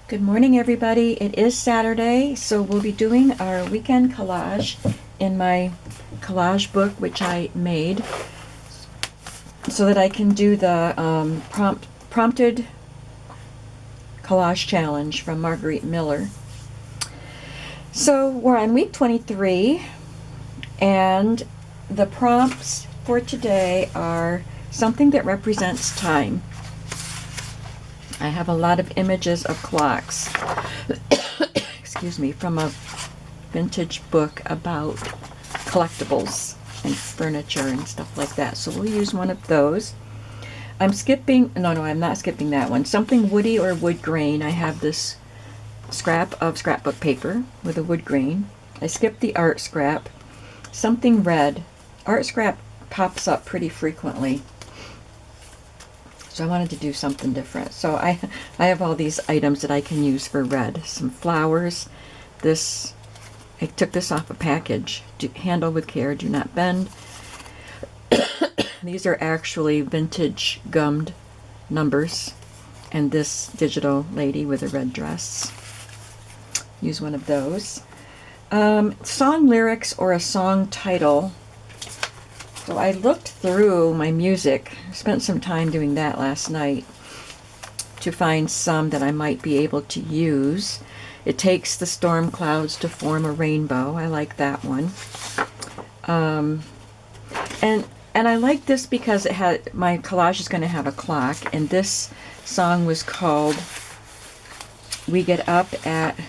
Good morning, everybody. It is Saturday, so we'll be doing our weekend collage in my collage book, which I made so that I can do the prompted collage challenge from Marguerite Miller. So we're on week 23, and the prompts for today are something that represents time. I have a lot of images of clocks, excuse me, from a vintage book about collectibles and furniture and stuff like that. So we'll use one of those. I'm not skipping that one. Something woody or wood grain. I have this scrap of scrapbook paper with a wood grain. I skipped the art scrap. Something red. Art scrap pops up pretty frequently. So I wanted to do something different. So I have all these items that I can use for red. Some flowers. I took this off a package. Handle with care, do not bend. These are actually vintage gummed numbers. And this digital lady with a red dress. Use one of those. Song lyrics or a song title. So I looked through my music, spent some time doing that last night to find some that I might be able to use. It takes the storm clouds to form a rainbow. I like that one. And I like this because my collage is going to have a clock, and this song was called We Get Up at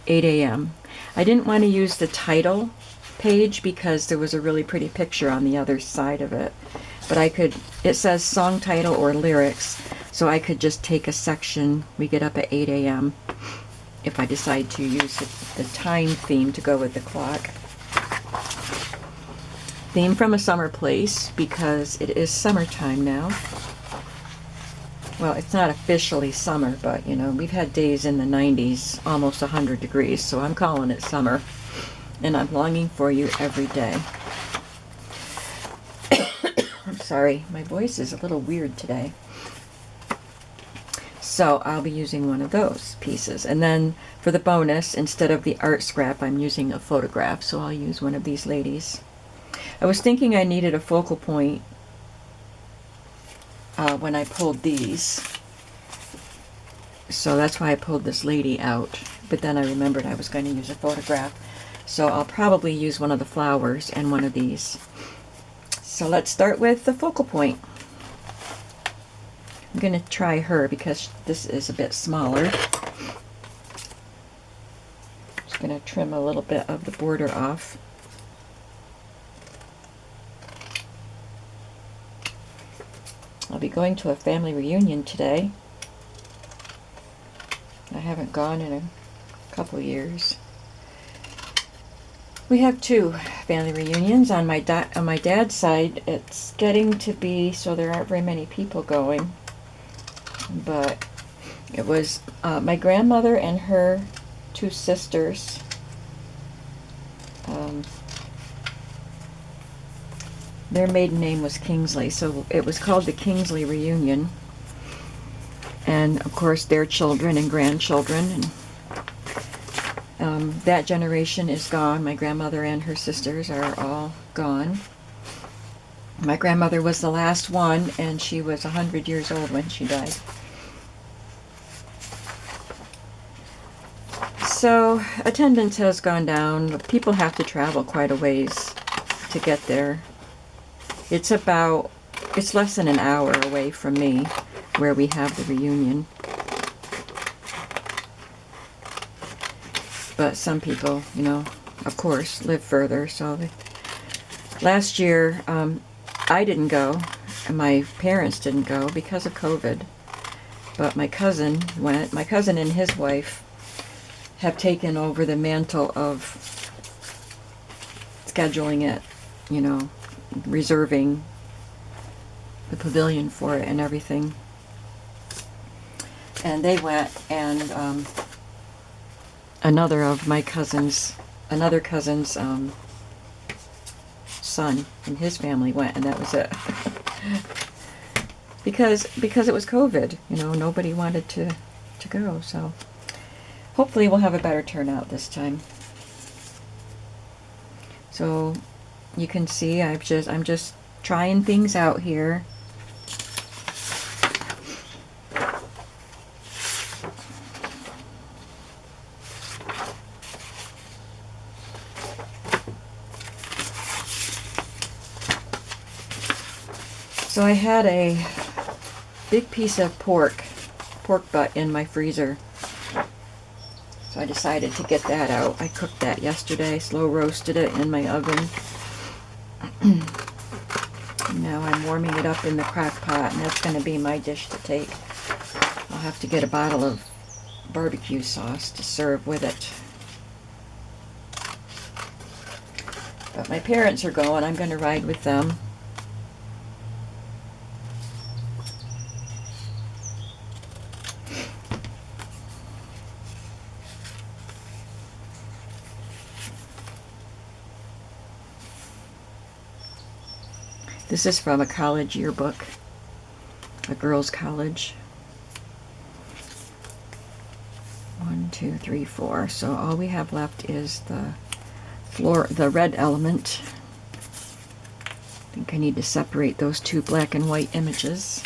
8 a.m. I didn't want to use the title page because there was a really pretty picture on the other side of it, but it says song title or lyrics, so I could just take a section, We Get Up at 8 a.m. if I decide to use the time theme to go with the clock. Theme from a summer place because it is summertime now. Well, it's not officially summer, but we've had days in the 90s, almost 100 degrees, so I'm calling it summer. And I'm longing for you every day. I'm sorry, my voice is a little weird today. So I'll be using one of those pieces. And then for the bonus, instead of the art scrap, I'm using a photograph. So I'll use one of these ladies. I was thinking I needed a focal point when I pulled these. So that's why I pulled this lady out. But then I remembered I was going to use a photograph. So I'll probably use one of the flowers and one of these. So let's start with the focal point. I'm going to try her because this is a bit smaller. Just going to trim a little bit of the border off. I'll be going to a family reunion today. I haven't gone in a couple years. We have two family reunions. On my dad's side, it's getting to be so there aren't very many people going. But it was my grandmother and her two sisters. Their maiden name was Kingsley, so it was called the Kingsley Reunion. And of course, their children and grandchildren. And that generation is gone. My grandmother and her sisters are all gone. My grandmother was the last one, and she was 100 years old when she died. So attendance has gone down. People have to travel quite a ways to get there. It's less than an hour away from me where we have the reunion. But some people, of course, live further. So last year, I didn't go, and my parents didn't go because of COVID. But my cousin went. My cousin and his wife have taken over the mantle of scheduling it, reserving the pavilion for it and everything. And they went, and another cousin's son and his family went, and that was it. because it was COVID, nobody wanted to to go. So hopefully we'll have a better turnout this time. So you can see I'm just trying things out here. So I had a big piece of pork butt in my freezer. So I decided to get that out. I cooked that yesterday, slow roasted it in my oven. Now I'm warming it up in the crock pot, and that's going to be my dish to take. I'll have to get a bottle of barbecue sauce to serve with it. But my parents are going. I'm going to ride with them. This is from a college yearbook, a girls' college. 1, 2, 3, 4. So all we have left is the red element. I think I need to separate those two black and white images.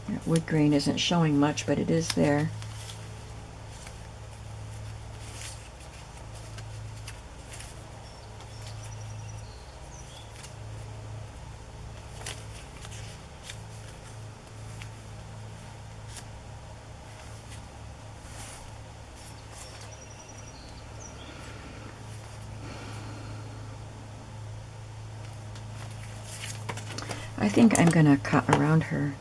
That wood grain isn't showing much, but it is there. I think I'm going to cut around her.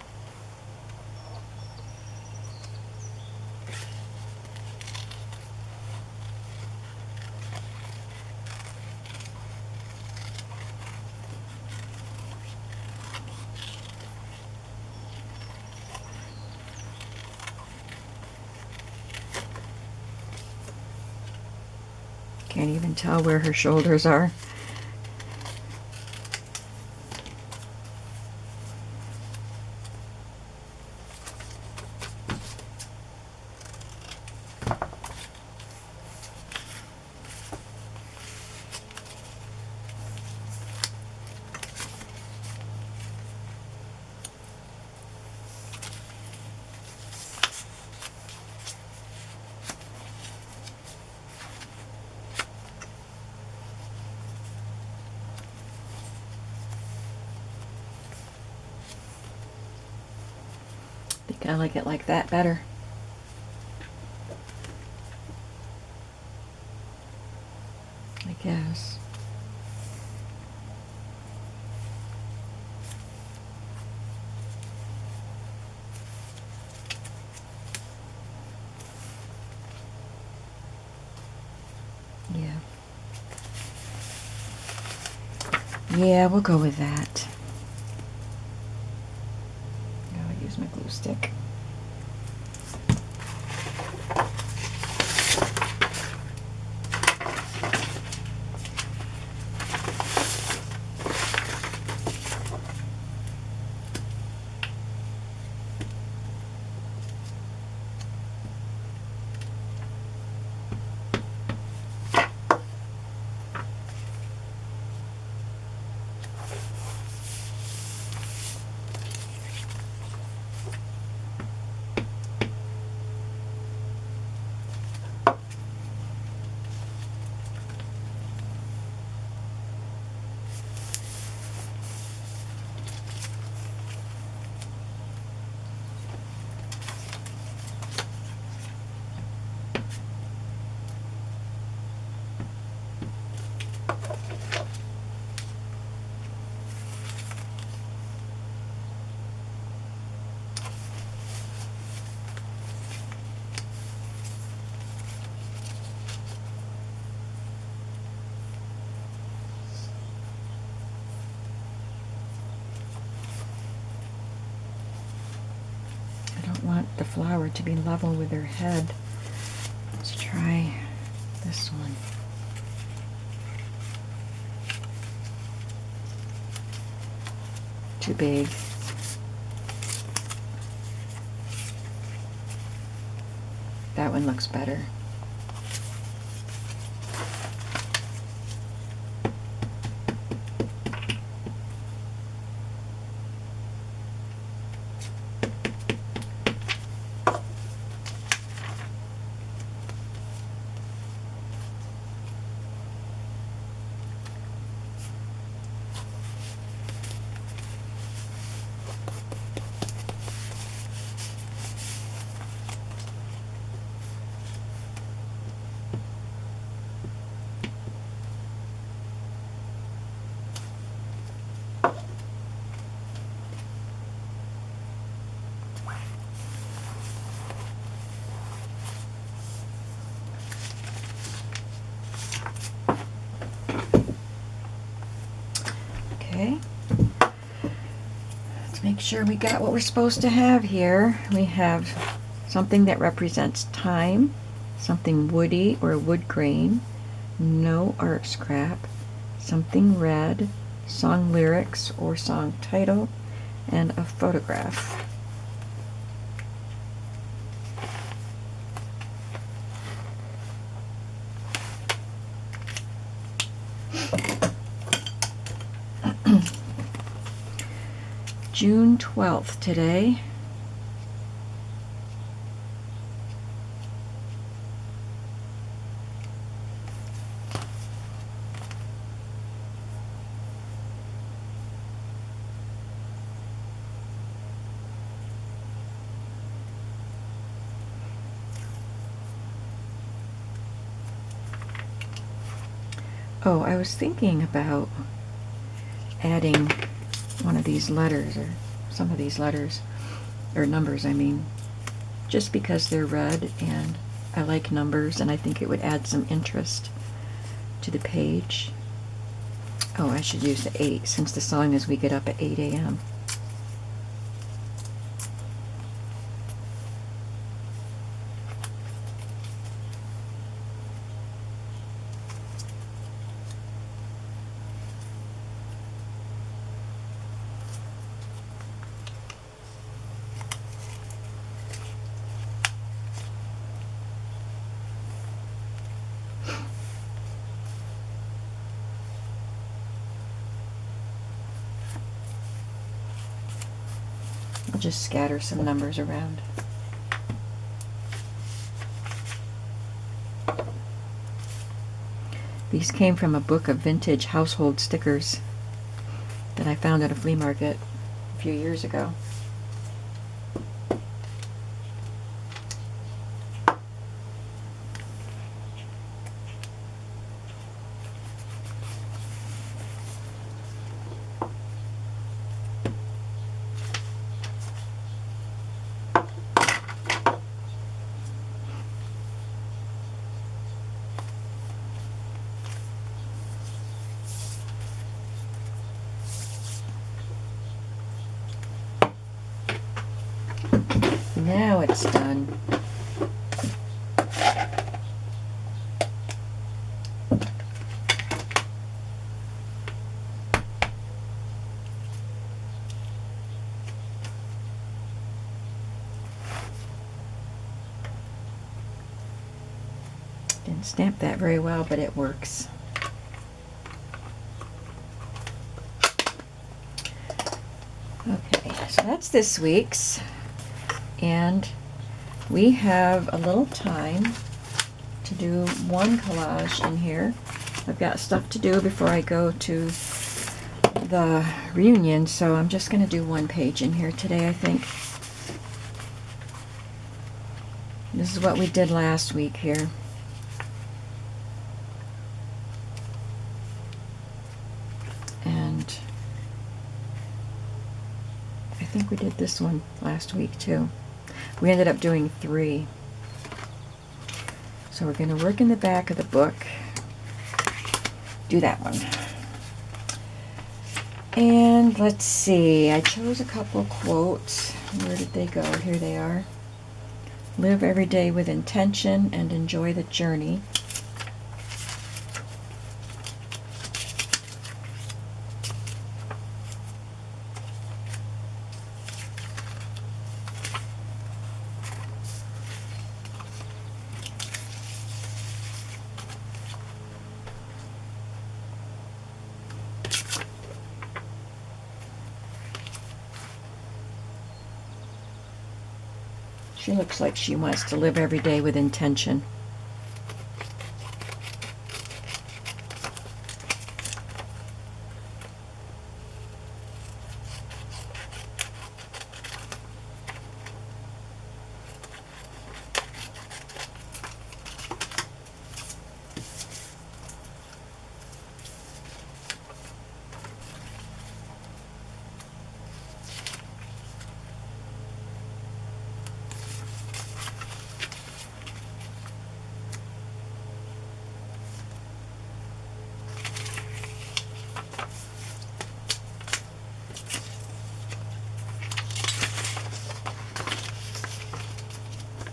Can't even tell where her shoulders are. I think I like it like that better. I guess. Yeah. Yeah, we'll go with that. Now I use my glue stick. Want the flower to be level with her head. Let's try this one. too big. That one looks better. Okay, let's make sure we got what we're supposed to have here. We have something that represents time, something woody or wood grain, no art scrap, something red, song lyrics or song title, and a photograph. June 12th today. Oh, I was thinking about adding one of these letters, or some of these letters, or numbers, I mean, just because they're red and I like numbers and I think it would add some interest to the page. Oh, I should use the 8 since the song is We Get Up at 8 a.m. I'll just scatter some numbers around. These came from a book of vintage household stickers that I found at a flea market a few years ago. Now it's done. Didn't stamp that very well, but it works. Okay, so that's this week's. And we have a little time to do one collage in here. I've got stuff to do before I go to the reunion, so I'm just going to do one page in here today, I think. This is what we did last week here. And I think we did this one last week too. We ended up doing 3. So we're going to work in the back of the book, do that one. And let's see, I chose a couple quotes. Where did they go? Here they are. Live every day with intention and enjoy the journey. She looks like she wants to live every day with intention.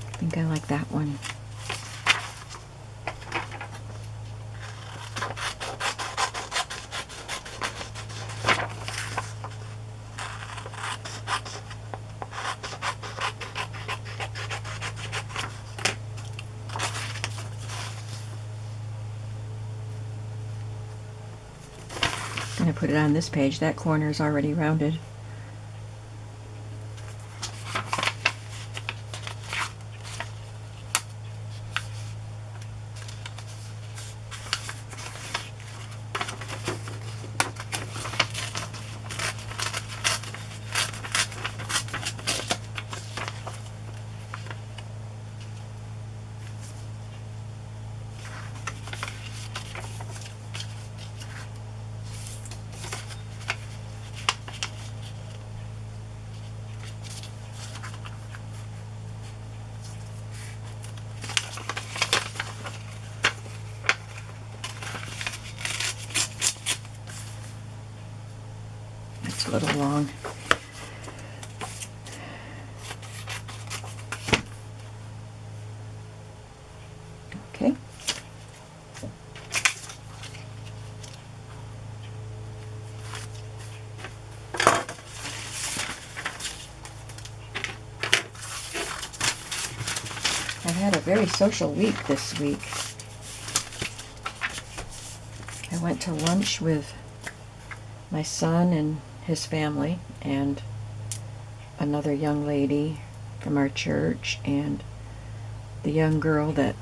I think I like that one. I'm going to put it on this page. That corner is already rounded. A little long. Okay. I had a very social week this week. I went to lunch with my son and his family and another young lady from our church and the young girl that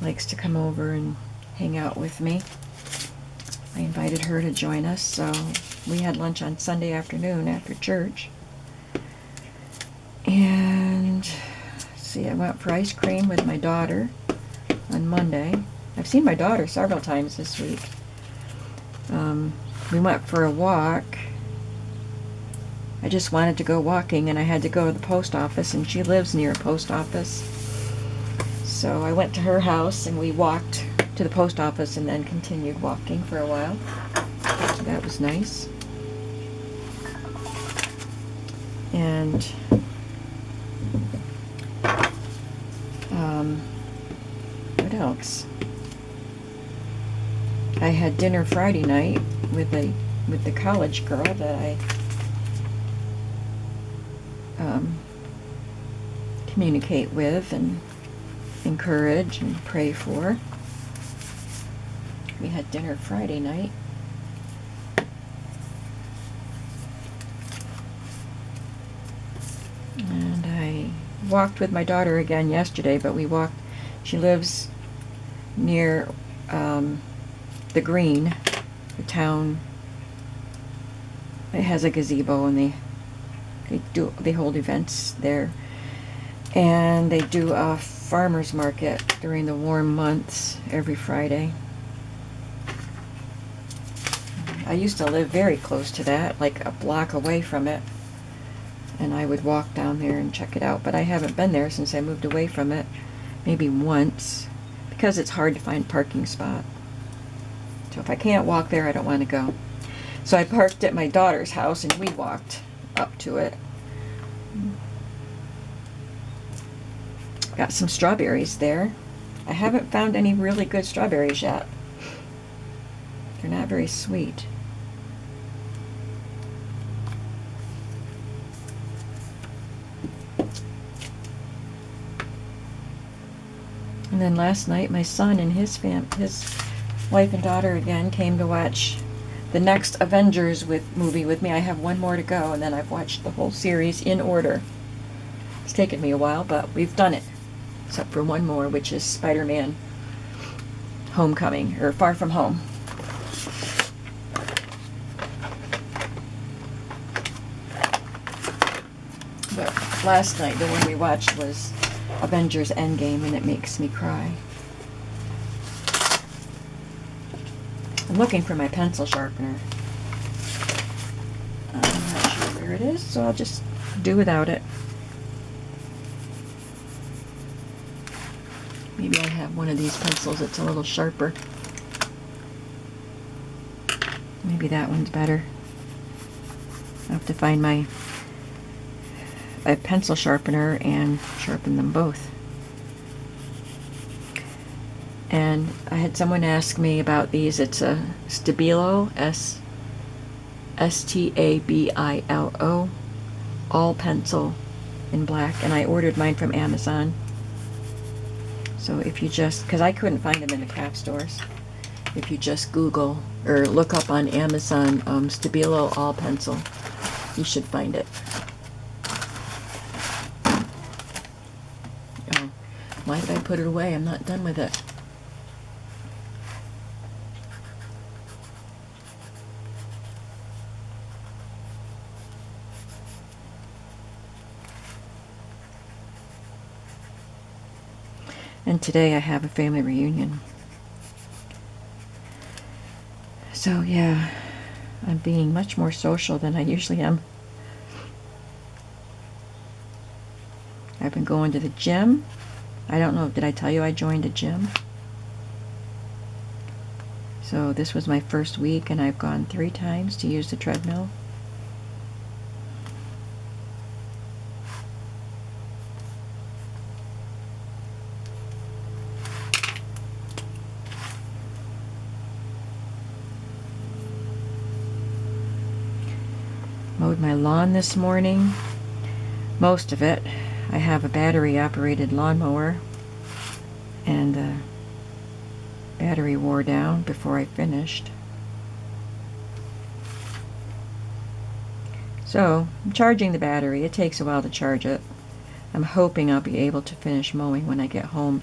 likes to come over and hang out with me. I invited her to join us, so we had lunch on Sunday afternoon after church. And let's see, I went for ice cream with my daughter on Monday. I've seen my daughter several times this week. We went for a walk. I just wanted to go walking, and I had to go to the post office, and she lives near a post office. So I went to her house, and we walked to the post office and then continued walking for a while. So that was nice. And what else? I had dinner Friday night with the college girl that I communicate with and encourage and pray for. We had dinner Friday night. And I walked with my daughter again yesterday, but we walked, she lives near the Green, the town. It has a gazebo, and they hold events there, and they do a farmers market during the warm months every Friday. I used to live very close to that, like a block away from it, and I would walk down there and check it out, but I haven't been there since I moved away from it, maybe once, because it's hard to find a parking spot. So if I can't walk there, I don't want to go. So I parked at my daughter's house and we walked up to it. Got some strawberries there. I haven't found any really good strawberries yet. They're not very sweet. And then last night, my son and his wife and daughter again came to watch the next Avengers movie with me. I have one more to go, and then I've watched the whole series in order. taken me a while, but we've done it. Except for one more, which is Spider-Man Homecoming, or Far From Home. But last night, the one we watched was Avengers Endgame, and it makes me cry. I'm looking for my pencil sharpener. I'm not sure where it is, so I'll just do without it. Maybe I have one of these pencils that's a little sharper. Maybe that one's better. I have to find my pencil sharpener and sharpen them both. And I had someone ask me about these. It's a Stabilo, Stabilo, all pencil in black, and I ordered mine from Amazon. So if you just, because I couldn't find them in the craft stores, if you just Google or look up on Amazon Stabilo all pencil, you should find it. Oh, why did I put it away? I'm not done with it. And today I have a family reunion. So yeah, I'm being much more social than I usually am. I've been going to the gym. I don't know, did I tell you I joined a gym? So this was my first week, and I've gone 3 times to use the treadmill. Mowed my lawn this morning, most of it. I have a battery-operated lawnmower, and the battery wore down before I finished. So, I'm charging the battery. It takes a while to charge it. I'm hoping I'll be able to finish mowing when I get home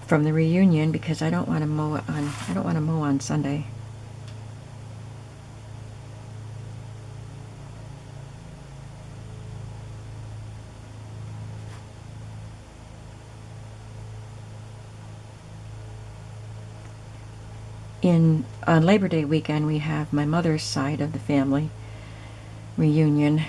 from the reunion, because I don't want to mow on Sunday. On Labor Day weekend, we have my mother's side of the family reunion.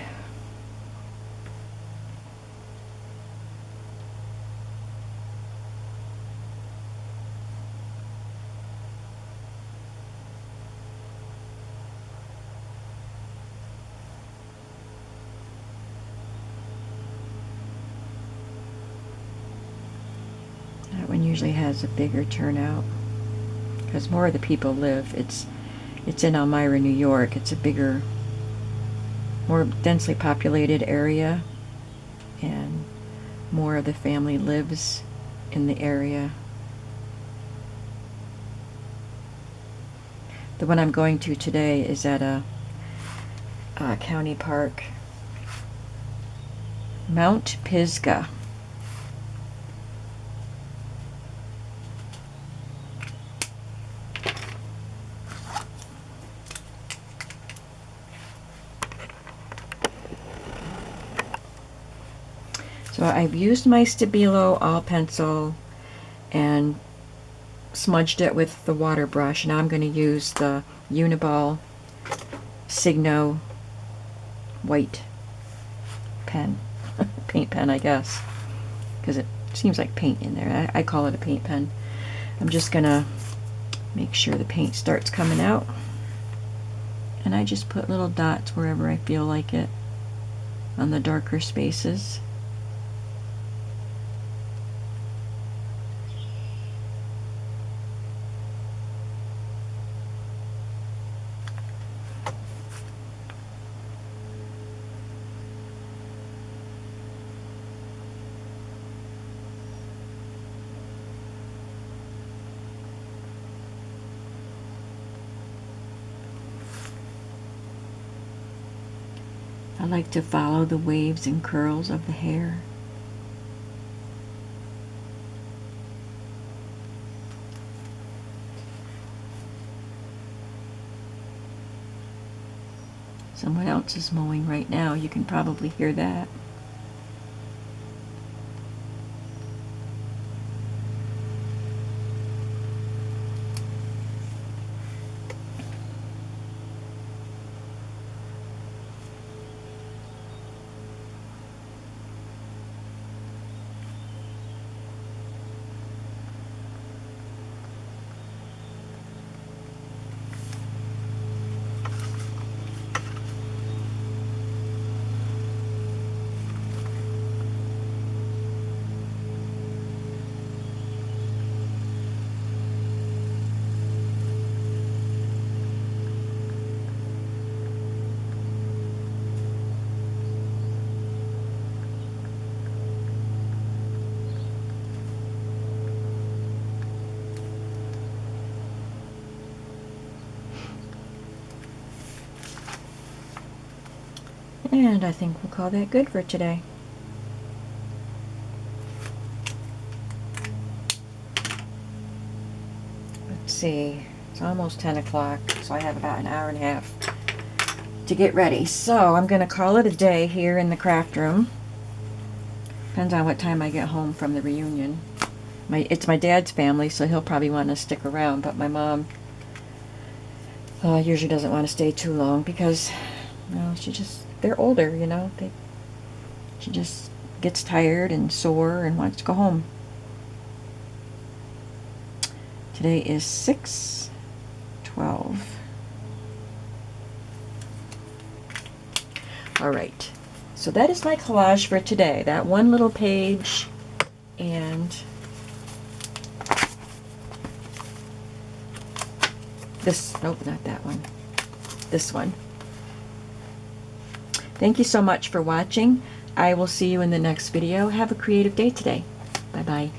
That one usually has a bigger turnout, because more of the people live. It's in Elmira, New York. It's a bigger, more densely populated area, and more of the family lives in the area. The one I'm going to today is at a county park, Mount Pisgah. So I've used my Stabilo all pencil and smudged it with the water brush. Now I'm going to use the Uniball Signo white pen, paint pen, I guess, because it seems like paint in there. I call it a paint pen. I'm just going to make sure the paint starts coming out, and I just put little dots wherever I feel like it on the darker spaces. I like to follow the waves and curls of the hair. Someone else is mowing right now. You can probably hear that. And I think we'll call that good for today. Let's see, it's almost 10 o'clock, so I have about an hour and a half to get ready. So I'm going to call it a day here in the craft room. Depends on what time I get home from the reunion. It's my dad's family, so he'll probably want to stick around, but my mom usually doesn't want to stay too long because, you know, they're older, you know. She just gets tired and sore and wants to go home. Today is 6/12. All right. So that is my collage for today. That one little page and this, nope, not that one. This one. Thank you so much for watching. I will see you in the next video. Have a creative day today. Bye-bye.